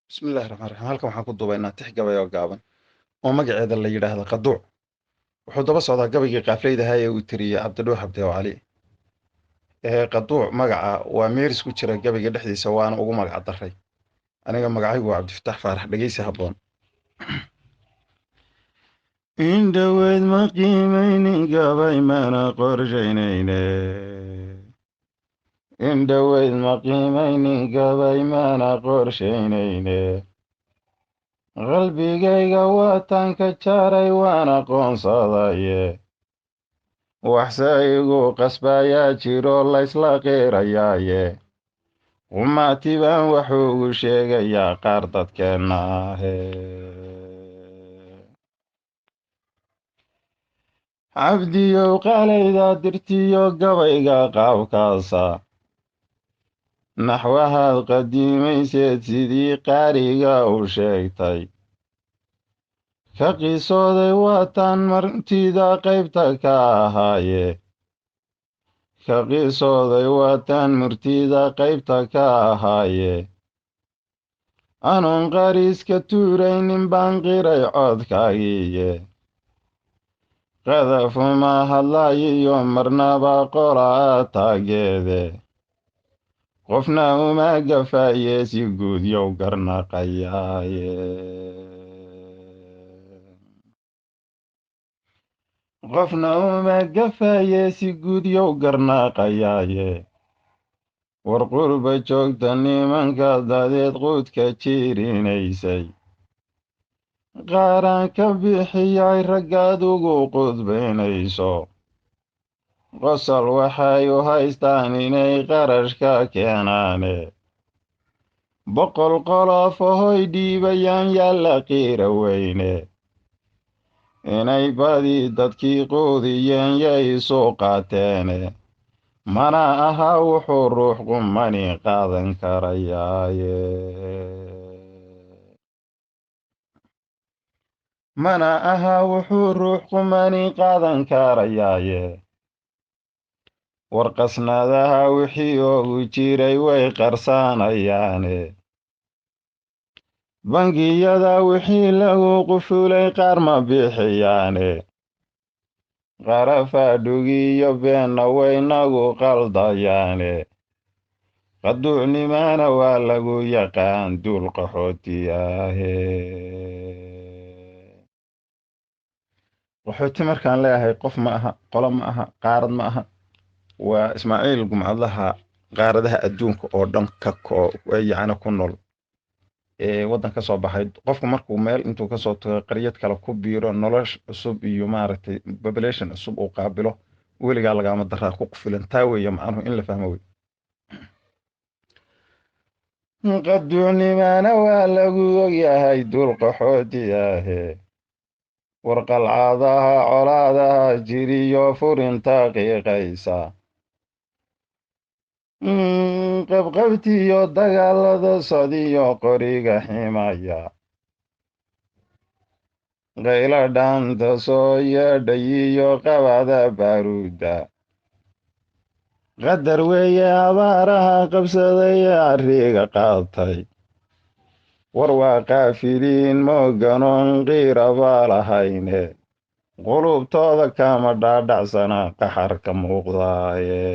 Bismillaahi Raxmaani Raxiim. Halkan waxaan ku duubaynaa tix gabay oo gaaban oo magaceeda la yidhaahdo Qaduuc. Wuxuu daba socdaa gabaygii qaafleyda ahaa ee uu tiriyey Cabdidhuux Abdiyo Cali. Qaduuc magaca waa meeris ku jira gabayga dhexdiisa waana ugu magac daray. Aniga magacaygu waa Cabdifataax Faarax. Dhegeysi habboon. Indhaweyd ma qiimaynin gabay mana qorshaynayne. Indhaweyd ma qiimaynin gabay mana qorshaynayne. Qalbigayga waataan ka jaray waan aqoonsadaye. Waxse igu qasbayaa jiro laysla qeerayaaye. Ummati baan waxuugu sheegayaa qaar dadkeenna ahe. Cabdiyow qalayda dirtiyo gabayga qaabkaasa. Naxwahaad qadiimayseed sidii qaariga u sheegtay. Ka qisooday waataan martida qaybta ka ahaaye. Ka qisooday waataan murtida qaybta ka ahaaye. Anuun qariiska tuuraynin baan qiray codkaagiiye. Qadafuma hadlaayiyo marnaba qolaa taageede. Qofna uma gafaaye si guud yow garnaqayaaye. Qofna uma gafaaye si guud yow garnaqayaaye. War qurba joogta nimanka dadeed quudka jiirinaysay. Qaaraan ka bixiyay raggaad ugu qudbaynayso. Qosol waxay u haystaan inay qarashka keenaane. Boqol qolof ahoy dhiibayaan yaalla qiira weyne. Inay badi dadkii quudiyeen yay isu qaateene. Mana aha wuxuu ruux qumani qaadan karayaaye. Mana aha wuxuu ruux qumani qaadan karayaaye. Warqasnadaha wixii oogu jiray way qarsanayaane. Bangiyada wixii lagu qufulay qaar ma bixiyaane. Qarafadhugiyo beenna waynagu qaldayaane. Qaduucnimana waa lagu yaqaan duul qaxooti ahe. Qaxooti markaan leeyahay qof ma aha, qolo ma aha, qaarad ma aha. Waa Ismaaciil Gumcadlaha qaaradaha adduunka oo dhan yacni ku nool. Waddan ka soo baxay qofku markuu meel intuu ka soo tago qaryad kale ku biiro nolosh cusub iyo maaragtay population cusub uu qaabilo weligaa lagama daraa ku filan taa weeye macnuhu in la fahmo wey. Qaduucnimana waa lagu ogyahay duul qaxooti ahe. War qalcadaha colaadaha jiriyo furinta qiiqaysa. Qabqabtiyo dagaalada sodiyo qoriga ximaya. Qayla dhaanta soo yeedhayiyo qabada baaruuda. Qadar weeye abaaraha qabsaday ee arriga qaatay. War waa qaafiliin mooganoon qiiraba lahayne. Qulubtooda kama dhaadhacsana qaxarka muuqdaaye.